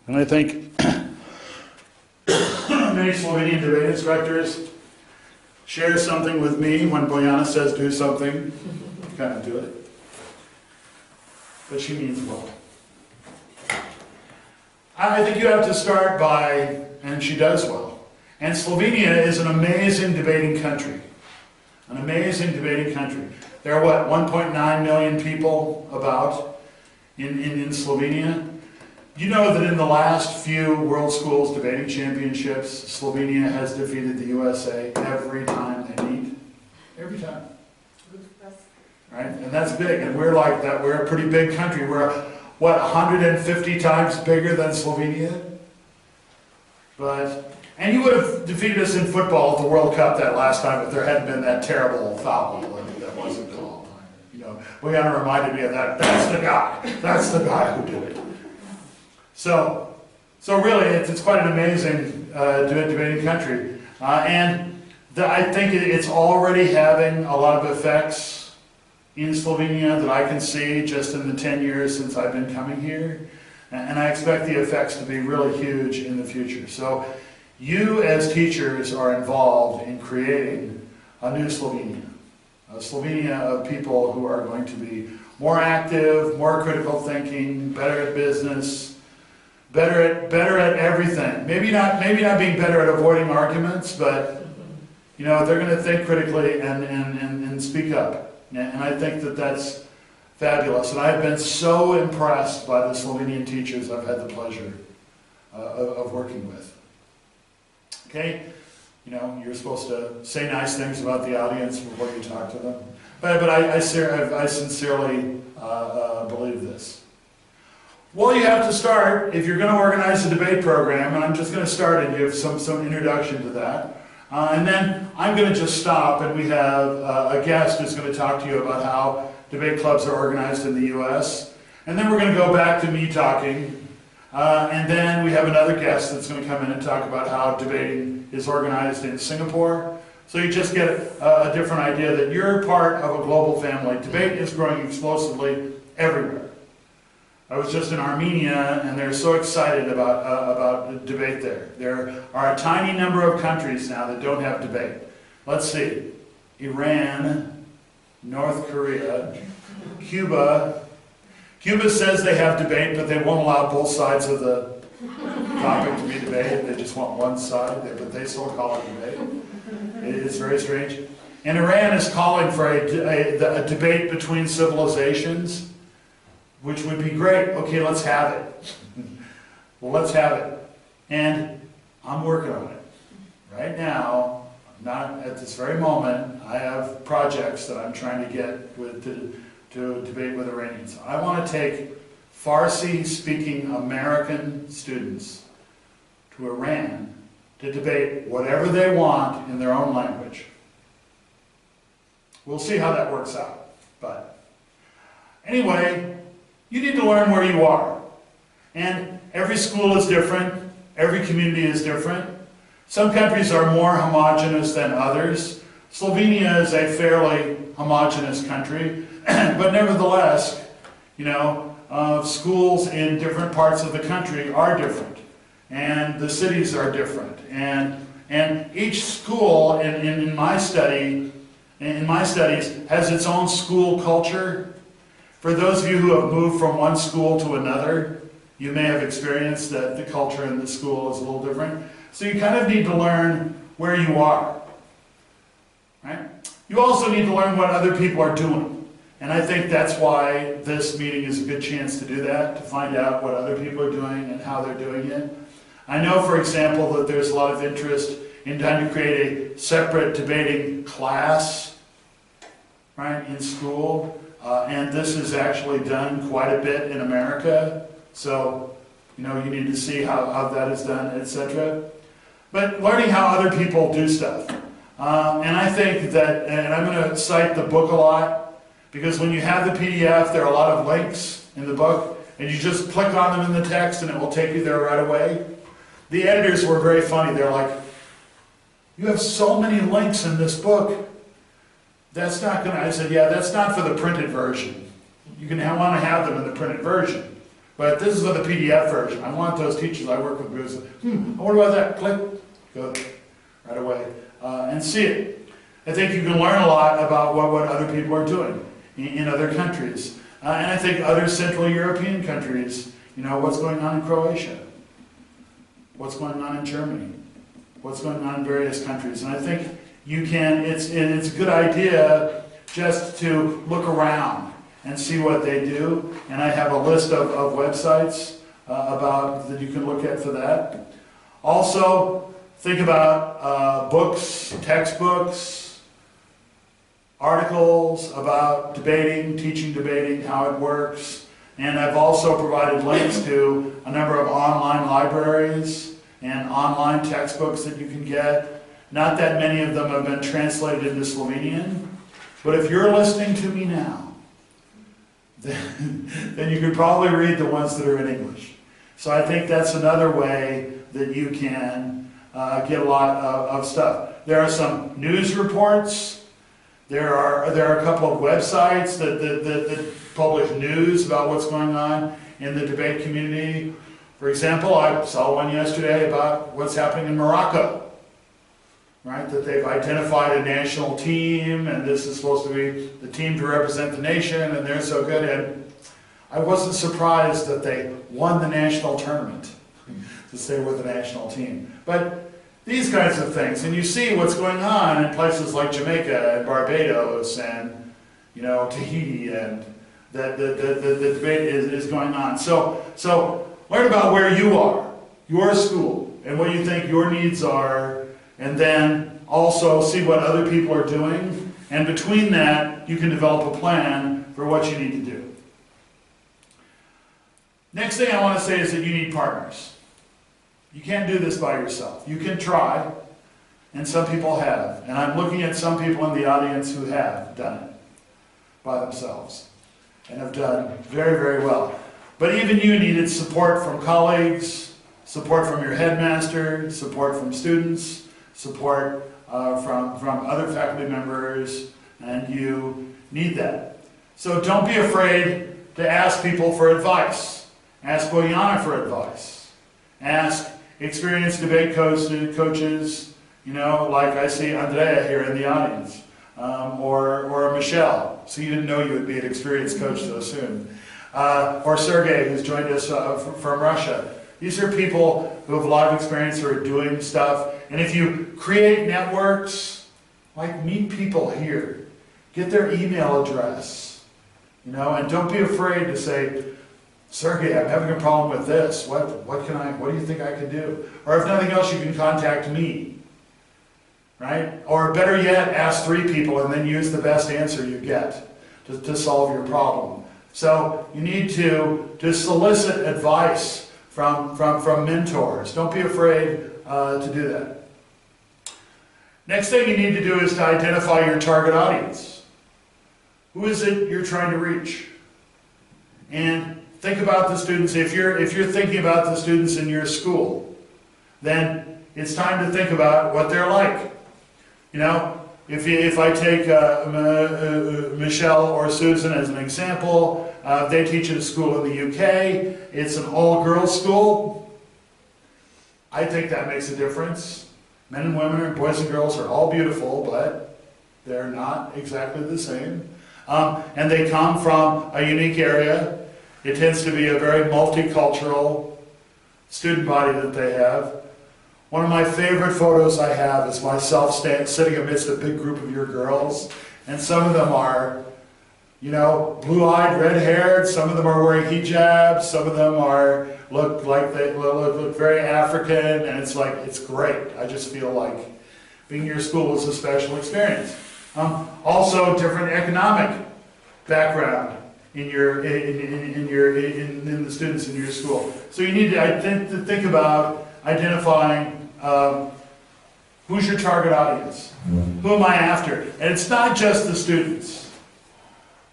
And I think many Slovenian debate instructors share something with me when Bojana says do something, kind of do it. But she means well. I think you have to start by, and she does well. And Slovenia is an amazing debating country. An amazing debating country. There are, what, 1.9 million people about in Slovenia? You know that in the last few World Schools Debating Championships, Slovenia has defeated the USA every time they meet. Every time. Right? And that's big. And we're like that. We're a pretty big country. We're, what, 150 times bigger than Slovenia? And you would have defeated us in football at the World Cup that last time if there hadn't been that terrible foul that wasn't called. You know, Bojana reminded me of that. That's the guy. That's the guy who did it. So really, it's quite an amazing debating country. I think it's already having a lot of effects in Slovenia that I can see just in the 10 years since I've been coming here. And I expect the effects to be really huge in the future. So you as teachers are involved in creating a new Slovenia. A Slovenia of people who are going to be more active, more critical thinking, better at business, better at everything. Maybe not being better at avoiding arguments, but you know, they're going to think critically and speak up. And I think that that's fabulous. And I've been so impressed by the Slovenian teachers I've had the pleasure of working with. Okay? You know, you're supposed to say nice things about the audience before you talk to them. But I sincerely believe this. Well, you have to start, if you're going to organize a debate program, and I'm just going to start and give some introduction to that. And then I'm going to just stop, and we have a guest who's going to talk to you about how debate clubs are organized in the U.S. And then we're going to go back to me talking. And then we have another guest that's going to come in and talk about how debating is organized in Singapore. So you just get a different idea that you're part of a global family. Debate is growing explosively everywhere. I was just in Armenia, and they're so excited about debate there. There are a tiny number of countries now that don't have debate. Let's see. Iran, North Korea, Cuba. Cuba says they have debate, but they won't allow both sides of the topic to be debated. They just want one side, but they still call it debate. It's very strange. And Iran is calling for a debate between civilizations, which would be great. Okay, let's have it. Well, let's have it. And I'm working on it. Right now, not at this very moment, I have projects that I'm trying to get to debate with Iranians. I want to take Farsi-speaking American students to Iran to debate whatever they want in their own language. We'll see how that works out. But anyway, you need to learn where you are. And every school is different. Every community is different. Some countries are more homogeneous than others. Slovenia is a fairly homogeneous country. But nevertheless, you know, schools in different parts of the country are different. And the cities are different. And each school in my studies has its own school culture. For those of you who have moved from one school to another, you may have experienced that the culture in the school is a little different. So you kind of need to learn where you are. Right? You also need to learn what other people are doing. And I think that's why this meeting is a good chance to do that, to find out what other people are doing and how they're doing it. I know, for example, that there's a lot of interest in trying to create a separate debating class, right, in school. And this is actually done quite a bit in America. So, you know, you need to see how that is done, etc. But learning how other people do stuff. And I think that, and I'm going to cite the book a lot, because when you have the PDF, there are a lot of links in the book, and you just click on them in the text and it will take you there right away. The editors were very funny. They're like, you have so many links in this book. That's not going to, I said, yeah, that's not for the printed version. You're going to want to have them in the printed version. But this is for the PDF version. I want those teachers I work with to say, I wonder about that. Click, go right away, and see it. I think you can learn a lot about what other people are doing in other countries. And I think other Central European countries, what's going on in Croatia, what's going on in Germany, what's going on in various countries. And I think you can, it's a good idea just to look around and see what they do. And I have a list of websites that you can look at for that. Also, think about books, textbooks, articles about debating, teaching debating, how it works. And I've also provided links to a number of online libraries and online textbooks that you can get. Not that many of them have been translated into Slovenian, but if you're listening to me now, then you could probably read the ones that are in English. So I think that's another way that you can get a lot of stuff. There are some news reports. There are a couple of websites that publish news about what's going on in the debate community. For example, I saw one yesterday about what's happening in Morocco, right? That they've identified a national team, and this is supposed to be the team to represent the nation, and they're so good. And I wasn't surprised that they won the national tournament to stay with the national team. But these kinds of things, and you see what's going on in places like Jamaica and Barbados and Tahiti, and the debate is going on. So learn about where you are, your school, and what you think your needs are, and then also see what other people are doing, and between that you can develop a plan for what you need to do. Next thing I want to say is that you need partners. You can't do this by yourself. You can try, and some people have. And I'm looking at some people in the audience who have done it by themselves and have done very, very well. But even you needed support from colleagues, support from your headmaster, support from students, support from other faculty members, and you need that. So don't be afraid to ask people for advice. Ask Bojana for advice. Ask experienced debate coaches, like I see Andrea here in the audience, or Michelle. So you didn't know you would be an experienced coach so soon. Or Sergey, who's joined us from Russia. These are people who have a lot of experience, who are doing stuff. And if you create networks, like meet people here, get their email address, and don't be afraid to say, Sergey, I'm having a problem with this. What do you think I could do? Or if nothing else, you can contact me, right? Or better yet, ask 3 people and then use the best answer you get to solve your problem. So you need to solicit advice from mentors. Don't be afraid to do that. Next thing you need to do is to identify your target audience. Who is it you're trying to reach? And think about the students. If you're thinking about the students in your school, then it's time to think about what they're like. If I take Michelle or Susan as an example, they teach at a school in the UK. It's an all-girls school. I think that makes a difference. Men and women and boys and girls are all beautiful, but they're not exactly the same. And they come from a unique area. It tends to be a very multicultural student body that they have. One of my favorite photos I have is myself sitting amidst a big group of your girls, and some of them are, blue-eyed, red-haired. Some of them are wearing hijabs. Some of them look like they look very African, and it's great. I just feel like being in your school was a special experience. Also, different economic background in the students in your school. So you need to think about identifying who's your target audience. Who am I after? And it's not just the students.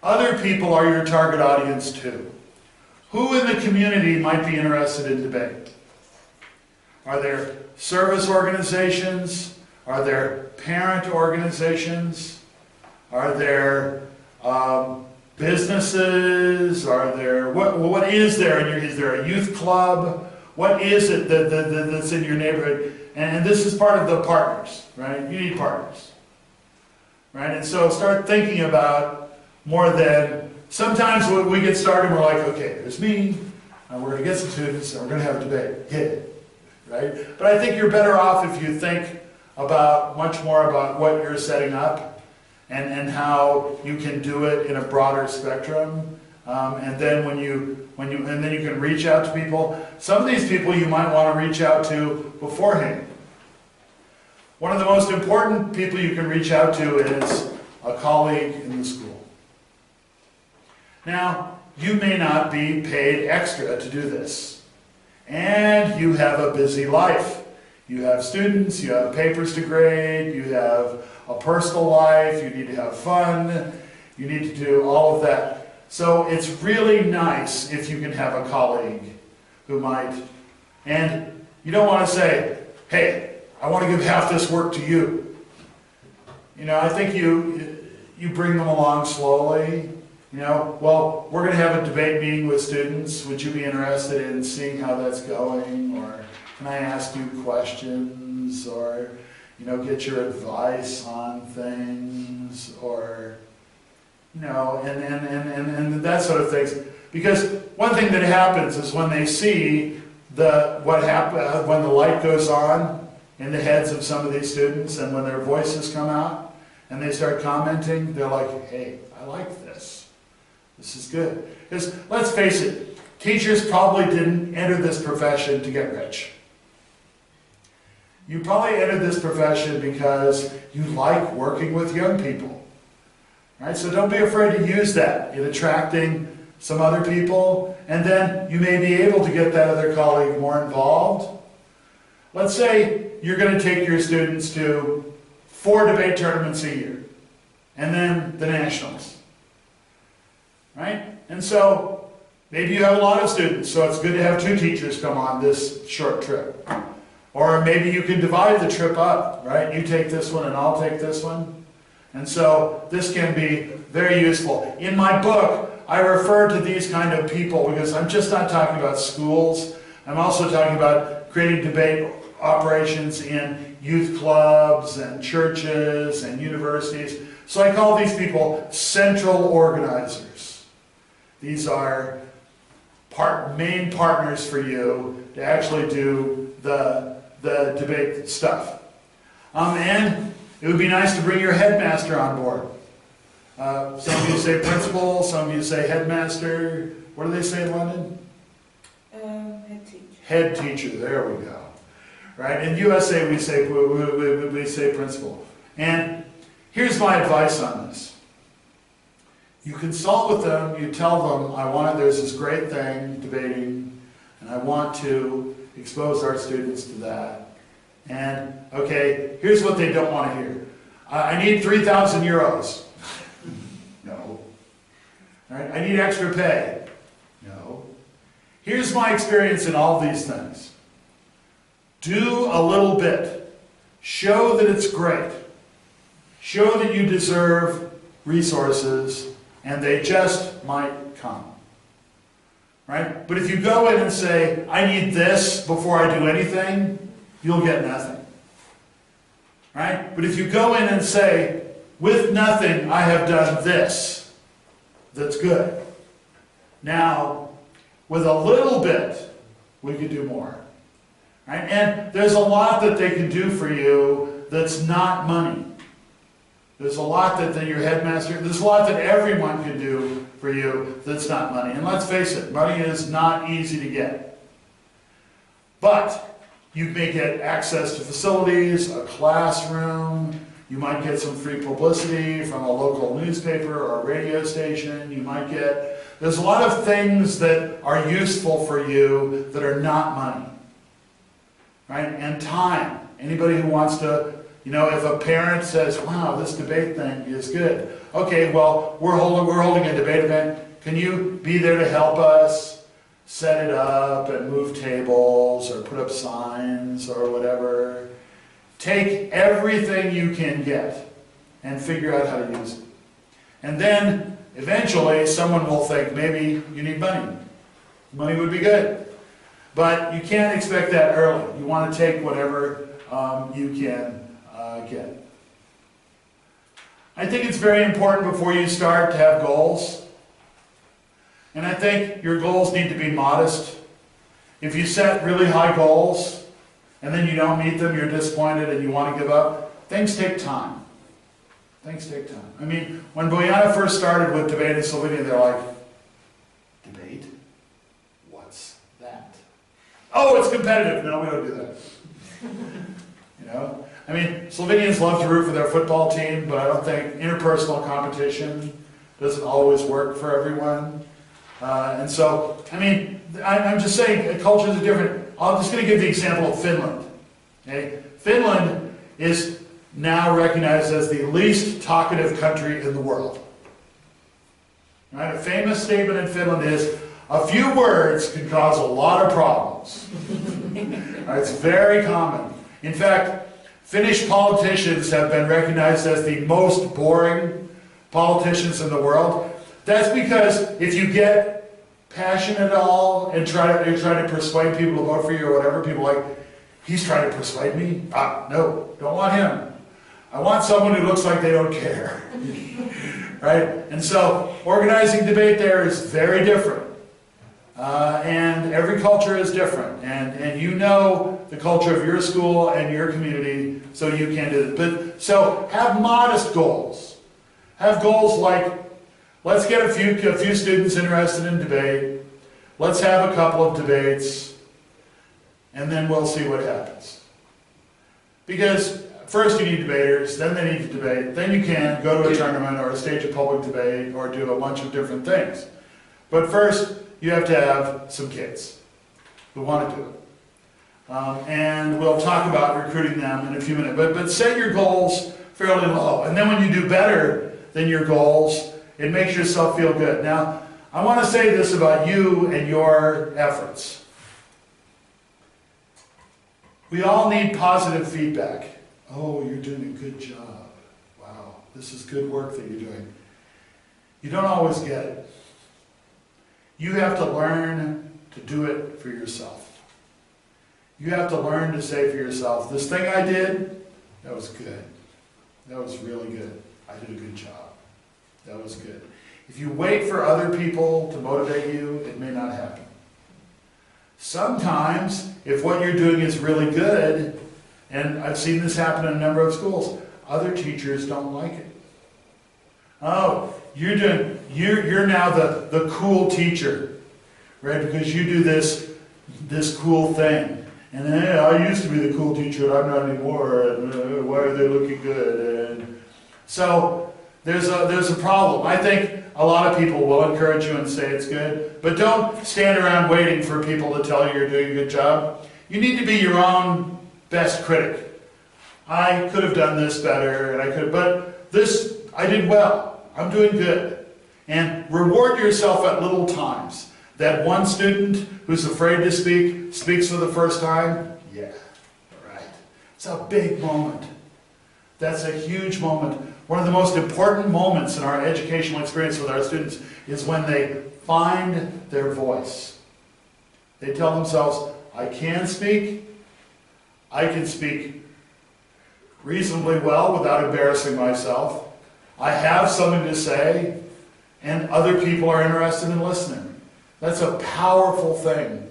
Other people are your target audience too. Who in the community might be interested in debate? Are there service organizations? Are there parent organizations? Are there businesses? Are there, what is there? Is there a youth club? What is it that's in your neighborhood? And this is part of the partners, right? You need partners, right? And so start thinking about more than, sometimes when we get started, we're like, okay, there's me, and we're going to get some students, and we're going to have a debate. Yeah, right? But I think you're better off if you think about much more about what you're setting up and how you can do it in a broader spectrum. And then and then you can reach out to people. Some of these people you might want to reach out to beforehand. One of the most important people you can reach out to is a colleague in the school. Now, you may not be paid extra to do this, and you have a busy life. You have students, you have papers to grade, you have a personal life, you need to have fun, you need to do all of that. So it's really nice if you can have a colleague who might, and you don't want to say, hey, I want to give half this work to you. You know, I think you bring them along slowly. You know, well, we're going to have a debate meeting with students. Would you be interested in seeing how that's going? Or can I ask you questions? Or, you know, get your advice on things? Or, you know, and that sort of things. Because one thing that happens is when they see when the light goes on in the heads of some of these students and when their voices come out and they start commenting, they're like, hey, I like this. This is good. Because let's face it, teachers probably didn't enter this profession to get rich. You probably entered this profession because you like working with young people. Right? So don't be afraid to use that in attracting some other people, and then you may be able to get that other colleague more involved. Let's say you're going to take your students to 4 debate tournaments a year, and then the nationals. Right? And so maybe you have a lot of students, so it's good to have 2 teachers come on this short trip. Or maybe you can divide the trip up, right? You take this one and I'll take this one. And so this can be very useful. In my book, I refer to these kind of people because I'm just not talking about schools. I'm also talking about creating debate operations in youth clubs and churches and universities. So I call these people central organizers. These are main partners for you to actually do the debate stuff. And it would be nice to bring your headmaster on board. Some of you say principal, some of you say headmaster. What do they say in London? Head teacher. Head teacher, there we go. Right? In USA we say principal. And here's my advice on this. You consult with them, you tell them, there's this great thing, debating, and I want to expose our students to that. And, okay, here's what they don't want to hear. I need 3,000 euros. No. Right? I need extra pay. No. Here's my experience in all these things. Do a little bit. Show that it's great. Show that you deserve resources, and they just might come. Right? But if you go in and say, I need this before I do anything, you'll get nothing. Right? But if you go in and say, with nothing, I have done this, that's good. Now, with a little bit, we could do more. Right? And there's a lot that they can do for you that's not money. There's a lot that your headmaster, there's a lot that everyone can do for you that's not money. And let's face it, money is not easy to get. But you may get access to facilities, a classroom, you might get some free publicity from a local newspaper or a radio station, you might get, there's a lot of things that are useful for you that are not money. Right? And time. Anybody who wants to, if a parent says, wow, this debate thing is good. Okay, well, we're holding a debate event. Can you be there to help us set it up and move tables or put up signs or whatever? Take everything you can get and figure out how to use it. And then, eventually someone will think maybe you need money. Money would be good. But you can't expect that early. You want to take whatever you can get. I think it's very important before you start to have goals. And I think your goals need to be modest. If you set really high goals and then you don't meet them, you're disappointed and you want to give up, things take time. Things take time. I mean, when Bojana first started with debate in Slovenia, they're like, debate? What's that? Oh, it's competitive. No, we don't do that. You know? I mean, Slovenians love to root for their football team, but I don't think interpersonal competition doesn't always work for everyone. And so, I mean, I'm just saying, cultures are different. I'm just going to give the example of Finland. Okay? Finland is now recognized as the least talkative country in the world. Right? A famous statement in Finland is, a few words can cause a lot of problems. Right? It's very common. In fact, Finnish politicians have been recognized as the most boring politicians in the world. That's because if you get passionate at all and try to persuade people to vote for you or whatever, people are like, he's trying to persuade me? No, don't want him. I want someone who looks like they don't care. Right? And so organizing debate there is very different. And every culture is different. And you know the culture of your school and your community, so you can do it. But so have modest goals. Have goals like, let's get a few students interested in debate. Let's have a couple of debates, and then we'll see what happens. Because first you need debaters, then they need to debate, then you can go to a tournament or stage a public debate or do a bunch of different things. But first, you have to have some kids who want to do it. And we'll talk about recruiting them in a few minutes. But set your goals fairly low. And then when you do better than your goals, it makes yourself feel good. Now, I want to say this about you and your efforts. We all need positive feedback. Oh, you're doing a good job. Wow, this is good work that you're doing. You don't always get it. You have to learn to do it for yourself. You have to learn to say for yourself, this thing I did, that was good. That was really good. I did a good job. That was good. If you wait for other people to motivate you, it may not happen. Sometimes, if what you're doing is really good, and I've seen this happen in a number of schools, other teachers don't like it. Oh, you're now the cool teacher, right? Because you do this cool thing. And hey, I used to be the cool teacher, I'm not anymore, and why are they looking good? And so there's a problem. I think a lot of people will encourage you and say it's good, but don't stand around waiting for people to tell you you're doing a good job. You need to be your own best critic. I could have done this better, and but this, I did well. I'm doing good. And reward yourself at little times. That one student who's afraid to speak, speaks for the first time, yeah, right. It's a big moment. That's a huge moment. One of the most important moments in our educational experience with our students is when they find their voice. They tell themselves, I can speak, I can speak reasonably well without embarrassing myself, I have something to say, and other people are interested in listening. That's a powerful thing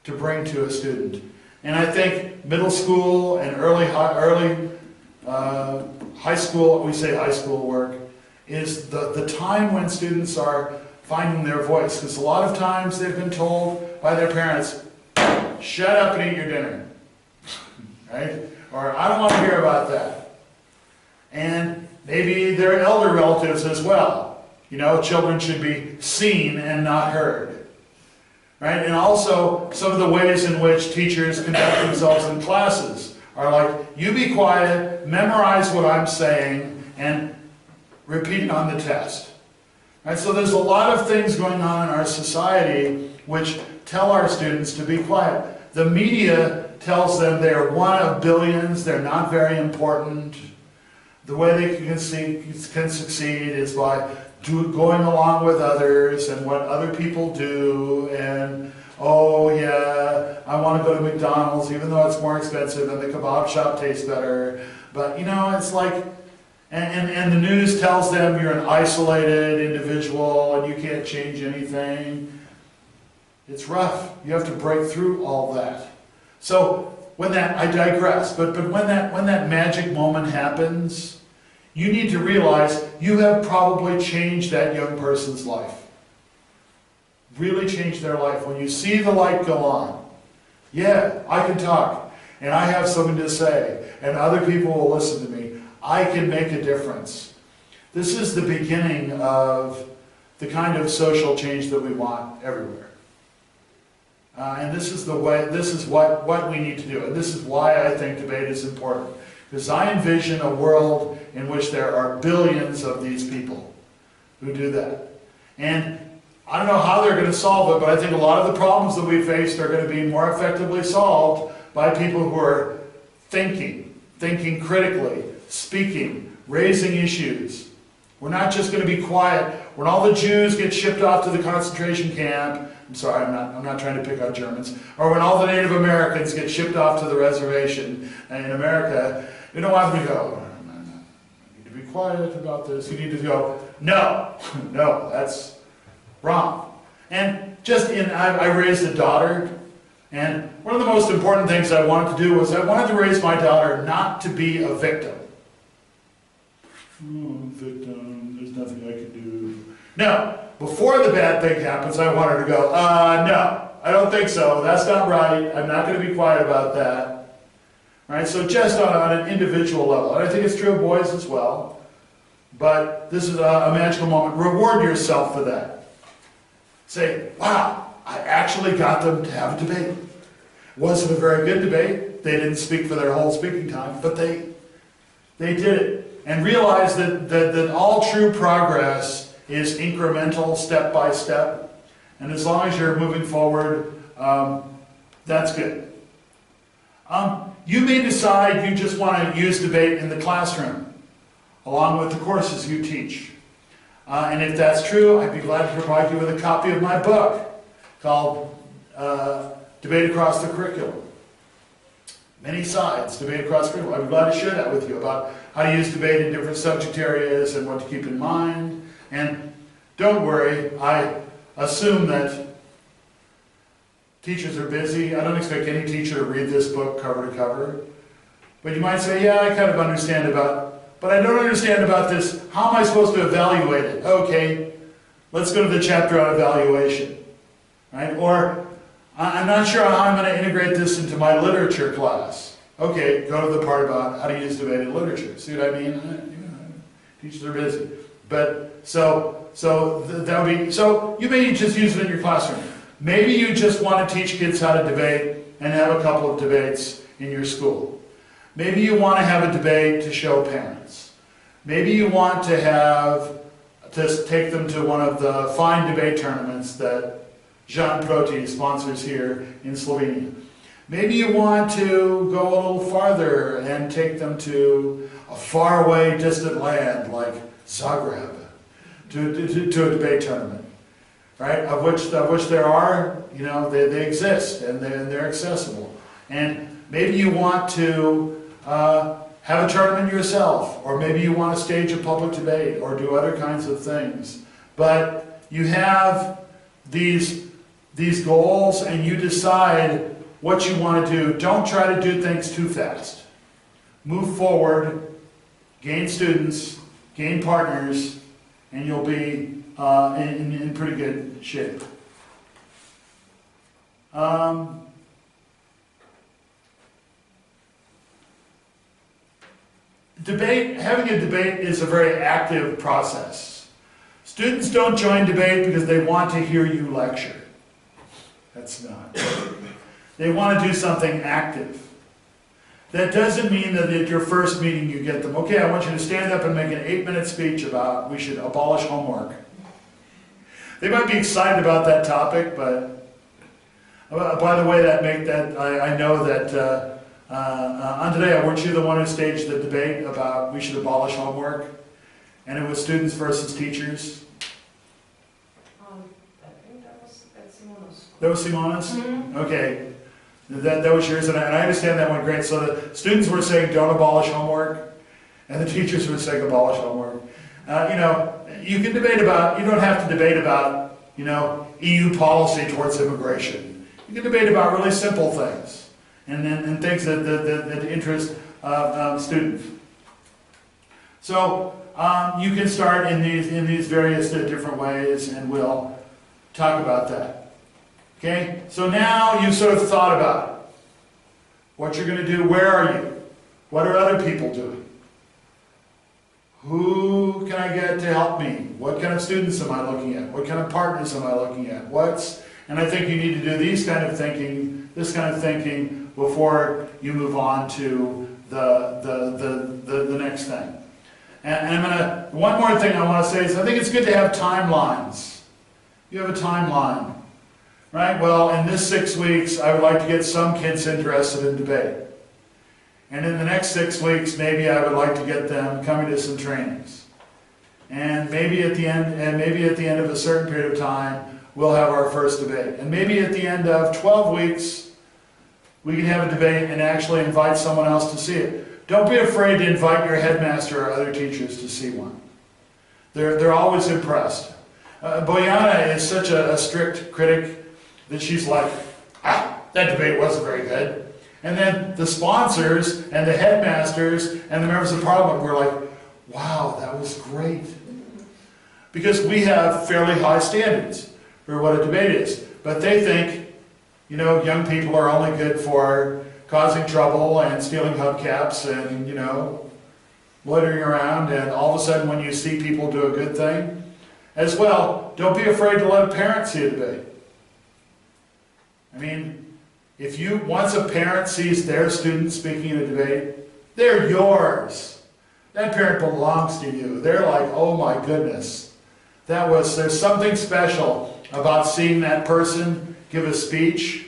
to bring to a student. And I think middle school and early high school, we say high school work, is the time when students are finding their voice. Because a lot of times they've been told by their parents, shut up and eat your dinner. Right? Or I don't want to hear about that. And maybe their elder relatives as well. You know, children should be seen and not heard. Right? And also, some of the ways in which teachers conduct themselves in classes are like, you be quiet, memorize what I'm saying, and repeat it on the test. Right? So there's a lot of things going on in our society which tell our students to be quiet. The media tells them they're one of billions, they're not very important. The way they can succeed is by going along with others and what other people do, and oh yeah, I want to go to McDonald's even though it's more expensive and the kebab shop tastes better. But you know, it's like, and the news tells them you're an isolated individual and you can't change anything. It's rough. You have to break through all that. So when that, I digress, but when that magic moment happens, you need to realize you have probably changed that young person's life. Really changed their life. When you see the light go on, yeah, I can talk, and I have something to say, and other people will listen to me. I can make a difference. This is the beginning of the kind of social change that we want everywhere. And this is the way, this is what we need to do. And this is why I think debate is important. Because I envision a world in which there are billions of these people who do that. And I don't know how they're going to solve it, but I think a lot of the problems that we faced are going to be more effectively solved by people who are thinking critically, speaking, raising issues. We're not just going to be quiet. When all the Jews get shipped off to the concentration camp, I'm sorry, I'm not trying to pick on Germans, or when all the Native Americans get shipped off to the reservation in America, you don't want them to go, I need to be quiet about this. You need to go, no, no, that's wrong. And I raised a daughter, and one of the most important things I wanted to do was I wanted to raise my daughter not to be a victim. Oh, victim, there's nothing I can do. No, before the bad thing happens, I want her to go, no, I don't think so. That's not right. I'm not going to be quiet about that. Right? So just on an individual level, and I think it's true of boys as well, but this is a magical moment. Reward yourself for that. Say, wow, I actually got them to have a debate. Wasn't a very good debate. They didn't speak for their whole speaking time, but they did it. And realize that all true progress is incremental, step by step. And as long as you're moving forward, that's good. You may decide you just want to use debate in the classroom, along with the courses you teach. And if that's true, I'd be glad to provide you with a copy of my book called Debate Across the Curriculum. Many sides, debate across the curriculum. I'd be glad to share that with you about how to use debate in different subject areas and what to keep in mind. And don't worry, I assume that teachers are busy. I don't expect any teacher to read this book cover to cover. But you might say, yeah, I kind of understand but I don't understand about this. How am I supposed to evaluate it? Okay, let's go to the chapter on evaluation. Right? Or, I'm not sure how I'm going to integrate this into my literature class. Okay, go to the part about how to use debate in literature. See what I mean? Teachers are busy. But so you may just use it in your classroom. Maybe you just want to teach kids how to debate and have a couple of debates in your school. Maybe you want to have a debate to show parents. Maybe you want to take them to one of the fine debate tournaments that Jean Proti sponsors here in Slovenia. Maybe you want to go a little farther and take them to a faraway, distant land like Zagreb to a debate tournament, right? Of which there are, they exist and they're accessible. And maybe you want to have a tournament yourself, or maybe you want to stage a public debate or do other kinds of things. But you have these goals and you decide what you want to do. Don't try to do things too fast. Move forward, gain students, gain partners, and you'll be in pretty good shape. Having a debate is a very active process. Students don't join debate because they want to hear you lecture. That's not. They want to do something active. That doesn't mean that at your first meeting you get them, okay, I want you to stand up and make an 8-minute speech about we should abolish homework. They might be excited about that topic, but by the way, I know that Andrea, weren't you the one who staged the debate about we should abolish homework? And it was students versus teachers. That was Simona's? Okay. That was yours, and I understand that went great. So the students were saying don't abolish homework, and the teachers were saying abolish homework. You can debate about, you don't have to debate about, EU policy towards immigration. You can debate about really simple things, and things that interest students. So you can start in these various different ways, and we'll talk about that. Okay, so now you've sort of thought about what you're going to do. Where are you? What are other people doing? Who can I get to help me? What kind of students am I looking at? What kind of partners am I looking at? And I think you need to do this kind of thinking before you move on to the next thing. And one more thing I want to say is I think it's good to have timelines. You have a timeline. Right? Well, in this 6 weeks, I would like to get some kids interested in debate. And in the next 6 weeks, maybe I would like to get them coming to some trainings. And maybe at the end of a certain period of time, we'll have our first debate. And maybe at the end of 12 weeks, we can have a debate and actually invite someone else to see it. Don't be afraid to invite your headmaster or other teachers to see one. They're always impressed. Boyana is such a strict critic that she's like, that debate wasn't very good. And then the sponsors and the headmasters and the members of parliament were like, wow, that was great. Because we have fairly high standards for what a debate is. But they think, young people are only good for causing trouble and stealing hubcaps and, loitering around. And all of a sudden when you see people do a good thing, as well, don't be afraid to let parents see a debate. I mean, once a parent sees their student speaking in a debate, they're yours. That parent belongs to you. They're like, oh my goodness. There's something special about seeing that person give a speech,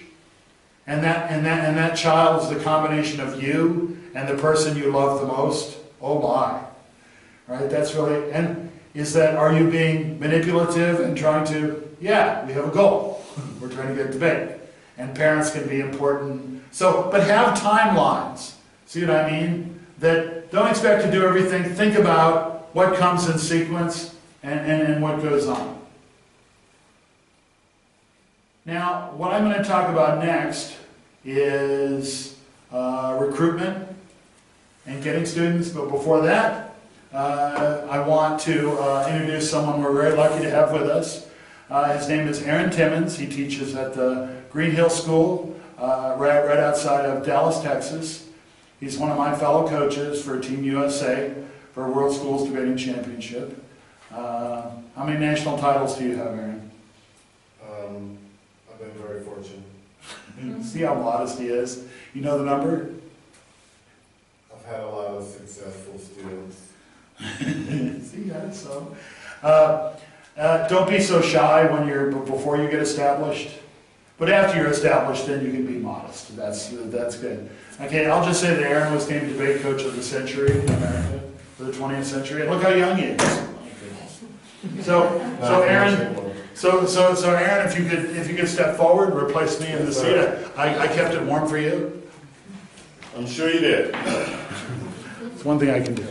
and that child is the combination of you and the person you love the most. Oh my. Right? That's really, and are you being manipulative and trying to, yeah, we have a goal. We're trying to get debate. And parents can be important. But have timelines. See what I mean? That don't expect to do everything. Think about what comes in sequence and what goes on. Now, what I'm going to talk about next is recruitment and getting students. But before that, I want to introduce someone we're very lucky to have with us. His name is Aaron Timmons. He teaches at the Green Hill School right outside of Dallas, Texas. He's one of my fellow coaches for Team USA for World Schools Debating Championship. How many national titles do you have, Aaron? I've been very fortunate. See how modest he is? You know the number? I've had a lot of successful students. See, yeah, so. Don't be so shy before you get established. But after you're established, then you can be modest. That's good. Okay, I'll just say that Aaron was named debate coach of the century in America for the 20th century. And look how young he is. So Aaron, if you could step forward and replace me in the seat. I kept it warm for you. I'm sure you did. It's one thing I can do.